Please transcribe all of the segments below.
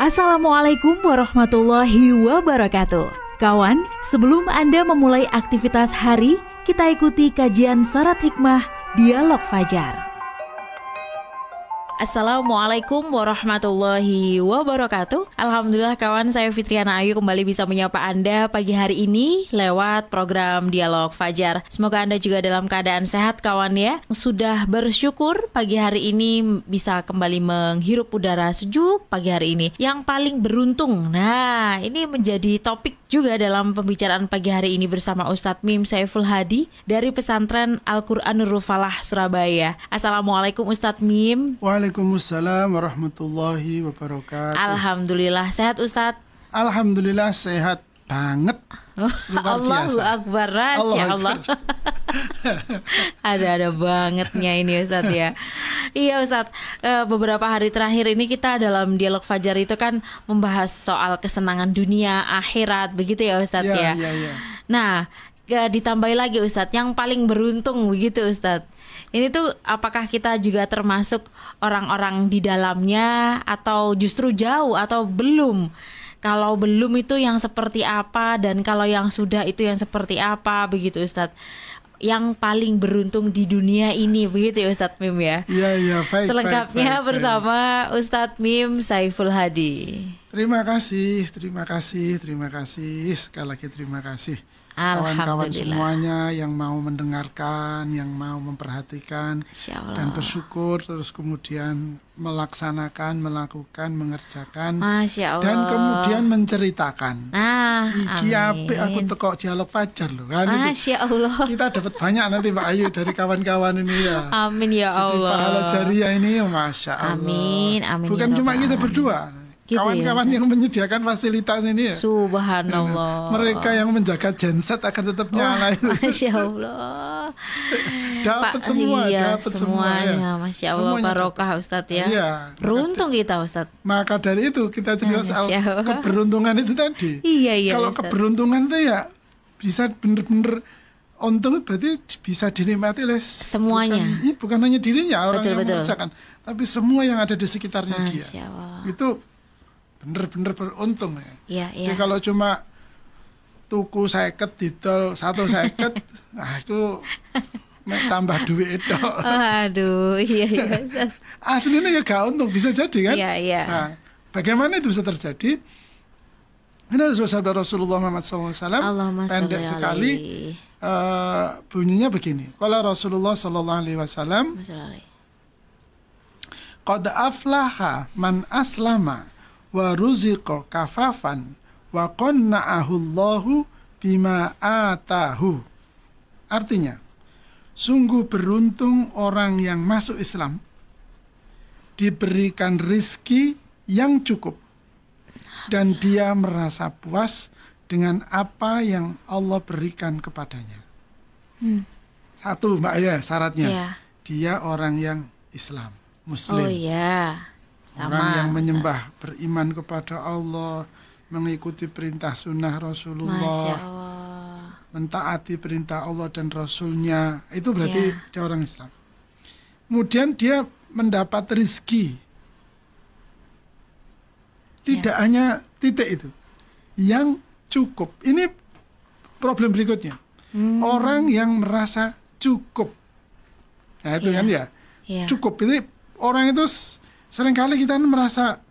Assalamualaikum warahmatullahi wabarakatuh. Kawan, sebelum Anda memulai aktivitas hari, kita ikuti kajian Syarat Hikmah Dialog Fajar. Assalamualaikum warahmatullahi wabarakatuh. Alhamdulillah kawan, saya Fitriana Ayu kembali bisa menyapa Anda pagi hari ini lewat program Dialog Fajar. Semoga Anda juga dalam keadaan sehat kawan ya. Sudah bersyukur pagi hari ini bisa kembali menghirup udara sejuk pagi hari ini. Yang paling beruntung, nah ini menjadi topik juga dalam pembicaraan pagi hari ini bersama Ustadz Mim Saiful Hadi dari Pesantren Al-Quran Nurul Falah Surabaya. Assalamualaikum Ustadz Mim. Waalaikumsalam warahmatullahi wabarakatuh. Alhamdulillah sehat Ustadz. Alhamdulillah sehat banget. Allahu Akbar, Masya Allah. Ada bangetnya ini Ustadz ya. Iya Ustadz, beberapa hari terakhir ini kita dalam Dialog Fajar itu kan membahas soal kesenangan dunia, akhirat, begitu ya Ustadz ya. Nah, ditambahi lagi Ustadz, yang paling beruntung begitu Ustadz. Ini tuh apakah kita juga termasuk orang-orang di dalamnya atau justru jauh atau belum? Kalau belum itu yang seperti apa dan kalau yang sudah itu yang seperti apa begitu Ustadz? Yang paling beruntung di dunia ini begitu ya Ustadz Mim ya? Iya, baik. Selengkapnya baik. Bersama Ustadz Mim Saiful Hadi. Terima kasih. Sekali lagi terima kasih. Kawan-kawan semuanya yang mau mendengarkan, yang mau memperhatikan dan bersyukur, terus kemudian melaksanakan, melakukan, mengerjakan, dan kemudian menceritakan. Iki apik aku teko Dialog Fajar loh kan. Masya Allah. Kita dapat banyak nanti Mbak Ayu dari kawan-kawan ini ya. Amin ya Allah. Jadi pahala jariah ini Masya Allah. Amin. Bukan cuma kita berdua. Gitu kawan-kawan ya, yang menyediakan fasilitas ini ya. Subhanallah. Mereka yang menjaga genset akan tetap nyala itu. Masya Allah. Dapat semua, dapat semuanya. Masya Allah, barokah Ustadz ya. Iya, beruntung kita Ustadz. Maka dari itu kita cerita soal keberuntungan itu tadi. Iya. Kalau Ustadz, keberuntungan itu ya bisa bener-bener untung, berarti bisa dinikmati oleh semuanya. Bukan hanya dirinya orang yang mengerjakan, tapi semua yang ada di sekitarnya dia. Itu bener-bener beruntung ya. Jadi kalau cuma tuku 50 didol 150, nah itu tambah duit itu. Aduh, iya. Aslinya ya gak untung, bisa jadi kan? Iya. Nah, bagaimana itu bisa terjadi? Ini ada sabda Rasulullah Muhammad SAW, pendek sekali. Bunyinya begini. Kalau Rasulullah SAW, qad aflaha man aslama wa ruziqa kafafan wa qanna'ahu Allahu bima atahu. Artinya, sungguh beruntung orang yang masuk Islam, diberikan rizki yang cukup, dan dia merasa puas dengan apa yang Allah berikan kepadanya. Satu Mbak ya syaratnya, dia orang yang Islam, Muslim. Oh iya. Orang yang menyembah, beriman kepada Allah, mengikuti perintah sunnah Rasulullah, mentaati perintah Allah dan Rasulnya, itu berarti dia orang Islam. Kemudian dia mendapat rizki, tidak hanya titik itu, yang cukup. Ini problem berikutnya, orang yang merasa cukup. Nah itu kan ya, cukup. Ini orang itu seringkali kita merasa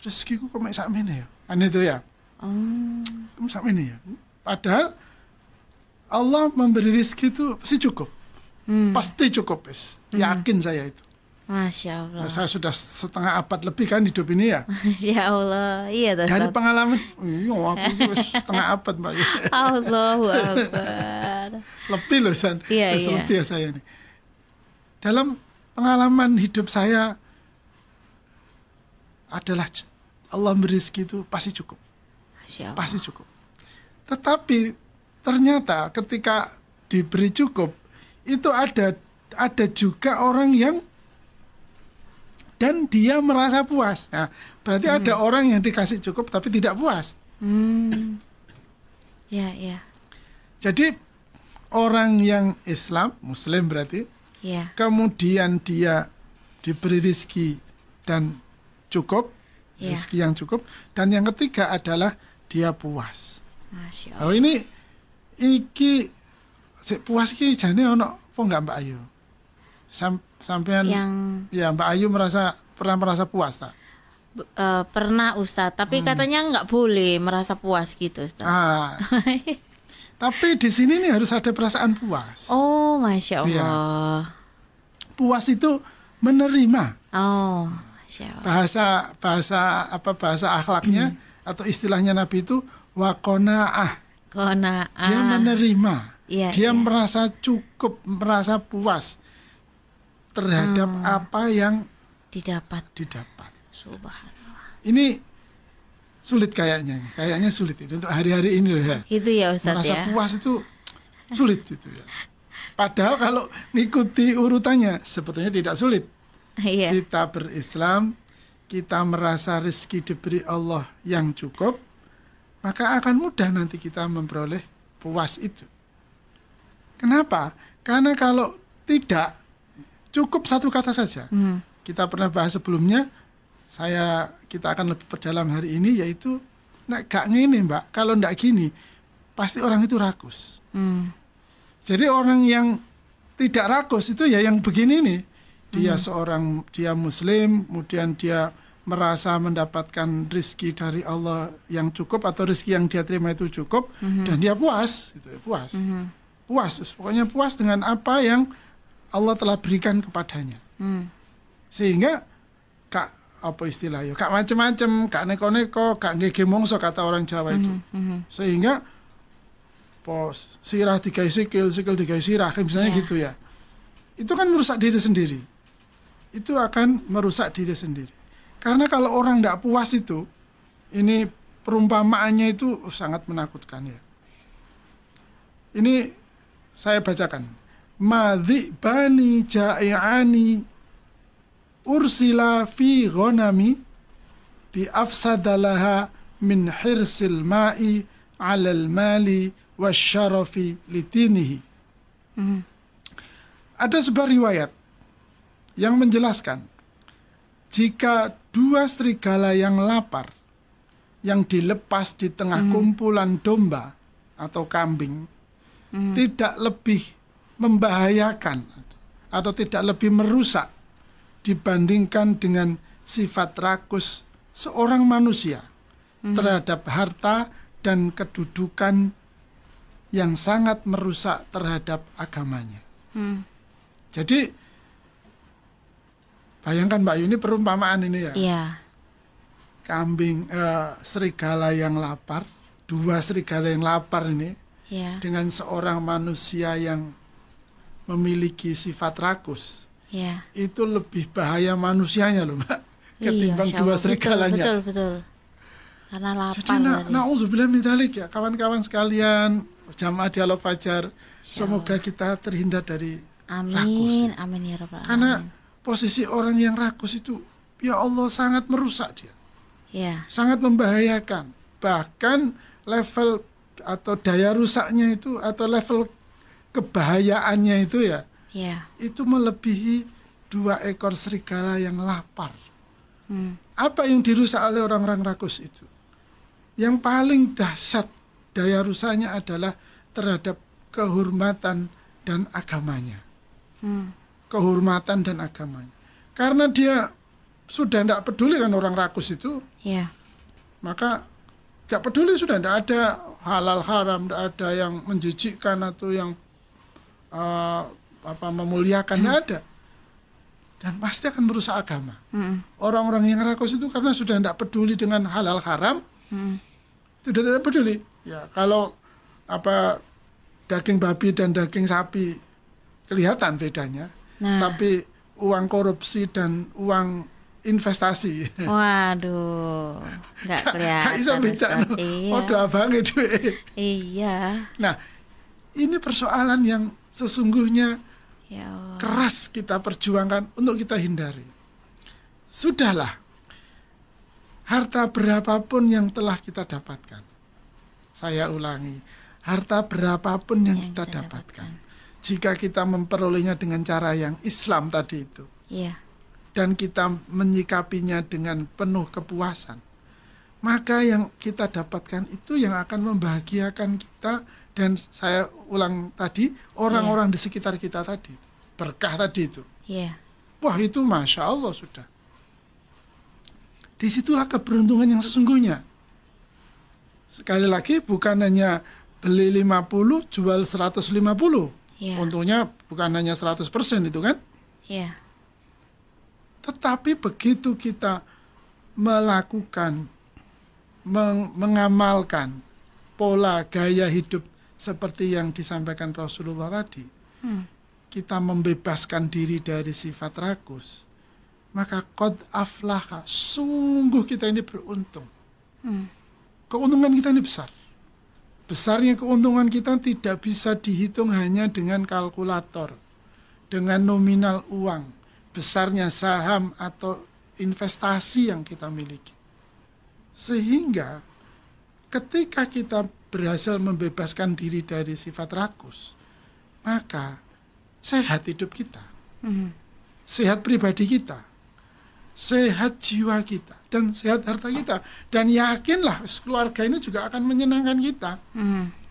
rezekiku kok mek sakmene ya. Kan itu ya. Sakmene ya. Padahal Allah memberi rezeki itu pasti cukup. Pasti cukup, wis. Yakin saya itu. Masya Allah. Saya sudah setengah abad lebih kan hidup ini ya. Ya Allah. Iya toh. Dari pengalaman, aku itu setengah abad, Mbak. Allahu Akbar. Lebih loh, San. Iya. Lebih ya saya ini. Dalam pengalaman hidup saya adalah Allah beri rezeki itu pasti cukup. Pasti cukup. Tetapi ternyata ketika diberi cukup, itu ada juga orang yang dan dia merasa puas. Nah, berarti ada orang yang dikasih cukup tapi tidak puas. Ya. Jadi orang yang Islam, Muslim berarti, kemudian dia diberi rezeki dan cukup, rezeki yang cukup. Dan yang ketiga adalah dia puas. Masya Allah. Oh ini iki puas ki jane ono apa enggak Mbak Ayu? Sampean ya Mbak Ayu pernah merasa puas tak? Pernah Ustadz, tapi katanya nggak boleh merasa puas gitu Ustadz. Tapi di sini nih harus ada perasaan puas. Oh, Masya Allah. Ya. Puas itu menerima. Oh, Masya Allah. Bahasa akhlaknya atau istilahnya Nabi itu waqonaah. Dia menerima. Dia merasa cukup, merasa puas terhadap apa yang didapat. Subhanallah. Ini sulit kayaknya sulit itu untuk hari-hari ini loh ya. Gitu ya Ustadz. Merasa puas itu sulit itu ya. Padahal kalau ngikuti urutannya sebetulnya tidak sulit. Kita berislam, kita merasa rezeki diberi Allah yang cukup, maka akan mudah nanti kita memperoleh puas itu. Kenapa? Karena kalau tidak, cukup satu kata saja. Kita pernah bahas sebelumnya, kita akan lebih perdalam hari ini, yaitu nek gak ngene Mbak, kalau ndak gini pasti orang itu rakus. Jadi orang yang tidak rakus itu ya yang begini nih, dia muslim, kemudian dia merasa mendapatkan rezeki dari Allah yang cukup atau rezeki yang dia terima itu cukup, dan dia puas, gitu, puas, pokoknya puas dengan apa yang Allah telah berikan kepadanya, sehingga apa istilahnya, kak macem-macem, kak neko-neko, kak ngege mongso kata orang Jawa itu. Sehingga sirah digai sikil digai sirah, misalnya gitu ya. Itu kan merusak diri sendiri. Itu akan merusak diri sendiri. Karena kalau orang tidak puas itu, ini perumpamaannya itu sangat menakutkan ya. Ini saya bacakan. Madhi bani ja'i'ani ursila fi ghanami bi afsadalaha min hirsil ma'i alal mali wasyarafi litinihi. Ada sebuah riwayat yang menjelaskan jika dua serigala yang lapar yang dilepas di tengah kumpulan domba atau kambing tidak lebih membahayakan atau tidak lebih merusak dibandingkan dengan sifat rakus seorang manusia terhadap harta dan kedudukan yang sangat merusak terhadap agamanya. Jadi bayangkan Mbak Yuni perumpamaan ini ya. Iya. Kambing, serigala yang lapar, dua serigala yang lapar ini, dengan seorang manusia yang memiliki sifat rakus. Itu lebih bahaya manusianya loh Mbak, ketimbang dua serigalanya. Betul. Karena lapar. Jadi na'udzubillah min dzalik ya, kawan-kawan sekalian, jamaah dialog fajar, semoga kita terhindar dari rakus. Amin ya rabbal alamin. Karena posisi orang yang rakus itu, ya Allah, sangat merusak dia. Sangat membahayakan. Bahkan level atau daya rusaknya itu atau level kebahayaannya itu ya. Itu melebihi dua ekor serigala yang lapar. Apa yang dirusak oleh orang-orang rakus itu? Yang paling dahsyat daya rusaknya adalah terhadap kehormatan dan agamanya. Kehormatan dan agamanya. Karena dia sudah tidak peduli kan orang rakus itu. Maka tidak peduli, sudah tidak ada halal haram, tidak ada yang menjijikkan atau yang memuliakan, tidak ada. Dan pasti akan merusak agama. Orang-orang yang rakus itu karena sudah tidak peduli dengan halal haram, sudah tidak peduli. Ya, kalau daging babi dan daging sapi kelihatan bedanya, tapi uang korupsi dan uang investasi, waduh, nggak kelihatan. Gak bisa beda, udah abang itu. Iya. Nah, ini persoalan yang sesungguhnya keras kita perjuangkan untuk kita hindari. Sudahlah, harta berapapun yang telah kita dapatkan, saya ulangi, harta berapapun yang kita dapatkan, jika kita memperolehnya dengan cara yang Islam tadi itu, dan kita menyikapinya dengan penuh kepuasan, maka yang kita dapatkan itu yang akan membahagiakan kita. Dan saya ulang tadi, orang-orang di sekitar kita tadi, berkah tadi itu. Wah, itu Masya Allah sudah. Disitulah keberuntungan yang sesungguhnya. Sekali lagi, bukan hanya beli 50, jual 150. Untungnya bukan hanya 100% itu kan. Tetapi begitu kita melakukan, mengamalkan pola gaya hidup seperti yang disampaikan Rasulullah tadi, kita membebaskan diri dari sifat rakus, maka qad aflaha, sungguh kita ini beruntung. Keuntungan kita ini besar. Besarnya keuntungan kita tidak bisa dihitung hanya dengan kalkulator, dengan nominal uang, besarnya saham atau investasi yang kita miliki. Sehingga ketika kita berhasil membebaskan diri dari sifat rakus, maka sehat hidup kita, sehat pribadi kita, sehat jiwa kita, dan sehat harta kita. Dan yakinlah keluarga ini juga akan menyenangkan kita.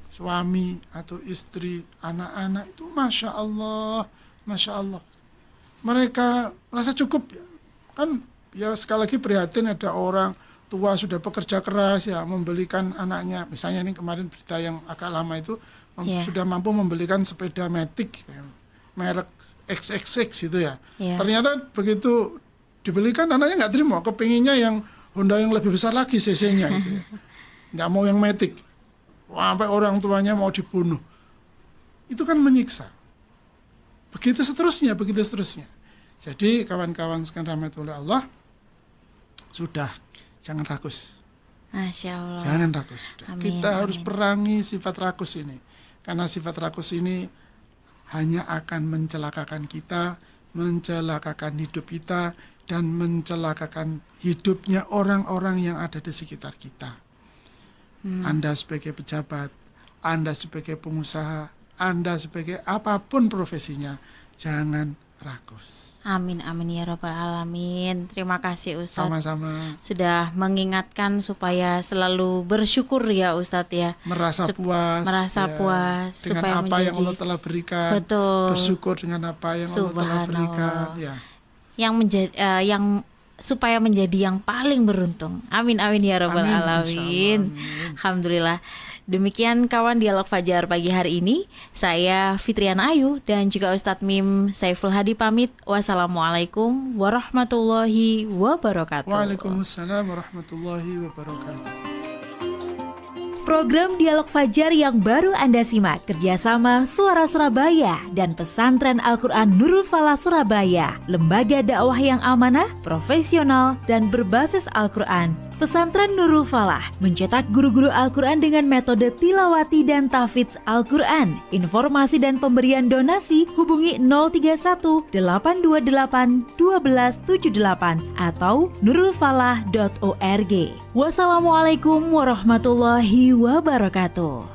Suami atau istri, anak-anak itu Masya Allah, Masya Allah. Mereka merasa cukup ya. Kan ya sekali lagi prihatin ada orang tua sudah bekerja keras ya, membelikan anaknya, misalnya ini kemarin berita yang agak lama itu, sudah mampu membelikan sepeda Matic ya, merek XXX itu ya. Ternyata begitu dibelikan anaknya nggak terima, kepinginnya yang Honda yang lebih besar lagi cc-nya gitu ya. Nggak mau yang Matic. Sampai orang tuanya mau dibunuh. Itu kan menyiksa. Begitu seterusnya. Jadi kawan-kawan sekalian rahmatullah Allah, sudah, jangan rakus. Masya Allah. Jangan rakus. Kita harus perangi sifat rakus ini. Karena sifat rakus ini hanya akan mencelakakan kita, mencelakakan hidup kita, dan mencelakakan hidupnya orang-orang yang ada di sekitar kita. Anda sebagai pejabat, Anda sebagai pengusaha, Anda sebagai apapun profesinya, jangan rakus. Amin, amin ya Rabbal Alamin. Terima kasih Ustadz. Sama-sama. Sudah mengingatkan supaya selalu bersyukur ya Ustadz ya. Merasa puas. Dengan supaya apa yang Allah telah berikan. Betul. Bersyukur dengan apa yang Allah telah berikan. Ya. Yang supaya menjadi yang paling beruntung. Amin, amin ya Rabbal Alamin. Alhamdulillah. Demikian kawan Dialog Fajar pagi hari ini. Saya Fitriana Ayu dan juga Ustadz Mim Saiful Hadi pamit. Wassalamualaikum warahmatullahi wabarakatuh. Waalaikumsalam warahmatullahi wabarakatuh. Program Dialog Fajar yang baru Anda simak kerjasama Suara Surabaya dan Pesantren Al-Quran Nurul Falah Surabaya, lembaga dakwah yang amanah, profesional, dan berbasis Al-Quran. Pesantren Nurul Falah mencetak guru-guru Al-Quran dengan metode tilawati dan tahfidz Al-Quran. Informasi dan pemberian donasi hubungi 031 828 1278 atau nurulfalah.org. Wassalamualaikum warahmatullahi wabarakatuh.